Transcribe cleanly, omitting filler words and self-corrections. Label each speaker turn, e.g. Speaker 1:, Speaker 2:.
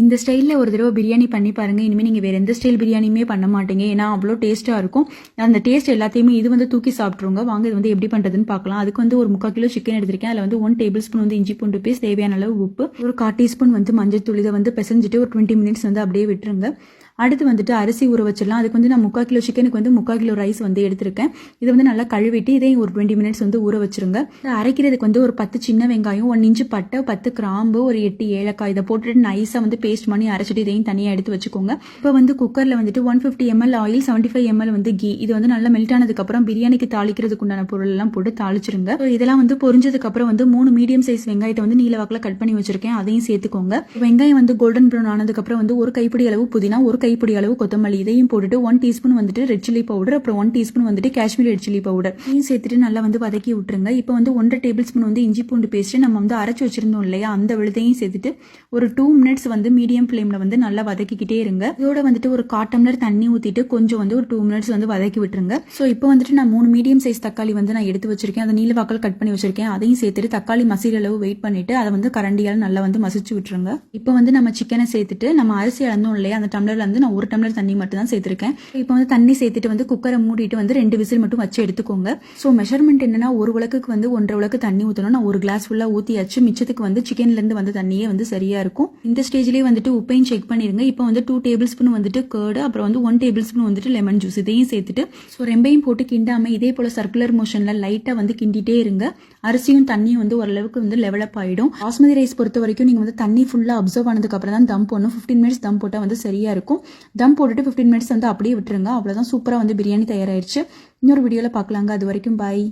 Speaker 1: இந்த ஸ்டைலில் ஒரு தடவை பிரியாணி பண்ணி பாருங்கள். இனிமேல் நீங்கள் வேறு எந்த ஸ்டைல் பிரியாணியுமே பண்ண மாட்டீங்க. ஏன்னா அவ்வளோ டேஸ்ட்டாக இருக்கும். அந்த டேஸ்ட் எல்லாத்தையுமே இது வந்து தூக்கி சாப்பிட்ருங்க. வாங்க இது வந்து எப்படி பண்ணுறதுன்னு பார்க்கலாம். அதுக்கு வந்து ஒரு 3/4 கிலோ சிக்கன் எடுத்திருக்கேன். அதில் வந்து 1 டேபிள் ஸ்பூன் வந்து இஞ்சி பூண்டு பேஸ்ட், தேவையான அளவு உப்பு, ஒரு 1/4 டீஸ்பூன் வந்து மஞ்சள் தூள். இதை வந்து பிசைஞ்சிட்டு ஒரு 20 மினிட்ஸ் வந்து அப்படியே விட்டுருங்க. அடுத்து வந்துட்டு அரிசி ஊற வச்சிடலாம். அதுக்கு வந்து நான் 3/4 கிலோ சிக்கனுக்கு வந்து 3/4 கிலோ ரைஸ் வந்து எடுத்திருக்கேன். இதை வந்து நல்லா கழுவிட்டு இதையும் ஒரு 20 மினிட்ஸ் வந்து ஊற வச்சிருங்க. அரைக்கிறதுக்கு வந்து ஒரு 10 சின்ன வெங்காயம், 1 இன்ச்சு பட்டை, 10 கிராம்பு, ஒரு 8 ஏலக்காய் இதை போட்டுட்டு நைஸாக வந்து பேஸ்ட் பண்ணி அரைச்சிட்டு இதையும் தனியாக எடுத்து வச்சுக்கோங்க. இப்போ வந்து குக்கரில் வந்துட்டு 150 ml ஆயில், 75 ml வந்து கீ, இது வந்து நல்லா மெல்ட் ஆனதுக்கப்புறம் பிரியாணிக்கு தாளிக்கிறதுக்கு உண்டான பொருள் எல்லாம் போட்டு தாளிச்சிருங்க. இதெல்லாம் வந்து பொரிஞ்சதுக்கப்புறம் வந்து 3 மீடியம் சைஸ் வெங்காயத்தை வந்து நீல வாக்கில் கட் பண்ணி வச்சிருக்கேன். அதையும் சேர்த்துக்கோங்க. வெங்காயம் வந்து கோல்டன் ப்ரௌன் ஆனதுக்கப்புறம் வந்து ஒரு கைப்பிடி அளவு புதினா, ஒரு கைப்பிடி அளவு கொத்தமல்லி இதையும் போட்டுட்டு 1 டீஸ்பூன் வந்துட்டு ரெட் சில்லி பவுடர், அப்புறம் 1 டீஸ்பூன் வந்துட்டு காஷ்மீர் ரெட் சில்லி பவுடர் இதையும் சேர்த்துட்டு நல்லா வந்து வதக்கி விட்டுருங்க. இப்போ வந்து 1.5 டேபிள் ஸ்பூன் வந்து இஞ்சி பூண்டு பேஸ்ட் நம்ம வந்து அரைச்சி வச்சிருந்தோம் இல்லையா, அந்த விழுதையும் சேர்த்துட்டு ஒரு 2 மினிட்ஸ் வந்து மீடியம் ஃப்ளேம்ல வந்து நல்லா வதக்கிக்கிட்டே இருங்க. இதோட வந்துட்டு ஒரு 1/4 டம்ளர் தண்ணி ஊற்றிட்டு கொஞ்சம் வந்து ஒரு 2 மினிட்ஸ் வந்து வதக்கி விட்டுருங்க. ஸோ இப்போ வந்துட்டு நான் 3 மீடியம் சைஸ் தக்காளி வந்து நான் எடுத்து வச்சிருக்கேன். அதை நீல வாக்கில் கட் பண்ணி வச்சிருக்கேன். அதையும் சேர்த்துட்டு தக்காளி மசிற அளவு வெயிட் பண்ணிட்டு அதை வந்து கரண்டியால் நல்லா வந்து மசிச்சு விட்டுருங்க. இப்போ வந்து நம்ம சிக்கனை சேர்த்துட்டு நம்ம அரிசி அளந்தோம் இல்லையா, அந்த டம்ளர்ல இருந்து நான் 1 டம்ளர் தண்ணி மட்டும் தான் சேர்த்திருக்கேன். இப்போ வந்து தண்ணி சேர்த்துட்டு வந்து குக்கரை மூடிட்டு வந்து 2 விசில் மட்டும் வச்சு எடுத்துக்கோங்க. ஸோ மெஷர்மெண்ட் என்னன்னா, ஒரு உலக்குக்கு வந்து 1.5 உலக்கு தண்ணி ஊற்றணும். நான் ஒரு கிளாஸ் ஃபுல்லா ஊற்றியாச்சு. மிச்சத்துக்கு வந்து சிக்கன்ல இருந்து வந்து தண்ணியே வந்து சரியா இருக்கும். இந்த ஸ்டேஜ்லேயே வந்துட்டு உப்பையும் செக் பண்ணிருங்க. இப்போ வந்து 2 டேபிள் ஸ்பூன் வந்துட்டு கர்டு, அப்புறம் வந்து 1 டேபிள் ஸ்பூன் வந்துட்டு லெமன் ஜூஸ் இதையும் சேர்த்துட்டு ஸோ ரெண்டையும் போட்டு கிண்டாம இதே போல சர்க்குலர் மோஷன்ல லைட்டா வந்து கிண்டிட்டே இருங்க. அரிசியும் தண்ணியும் வந்து ஓரளவுக்கு வந்து லெவலப் ஆயிடும். பாஸ்மதி ரைஸ் பொறுத்த வரைக்கும் நீங்க வந்து தண்ணி ஃபுல்லா அப்சர்வ் ஆனதுக்கு அப்புறம் தான் தம் போடணும். 15 மினிட்ஸ் தம் போட்டா வந்து சரியா இருக்கும். தம் போட்டுட்டு 15 மினிட்ஸ் வந்து அப்படியே விட்டுருங்க. அவ்வளவுதான், சூப்பரா வந்து பிரியாணி தயாராயிருச்சு. இன்னொரு வீடியோல பார்க்கலாங்க. அது வரைக்கும் பாய்.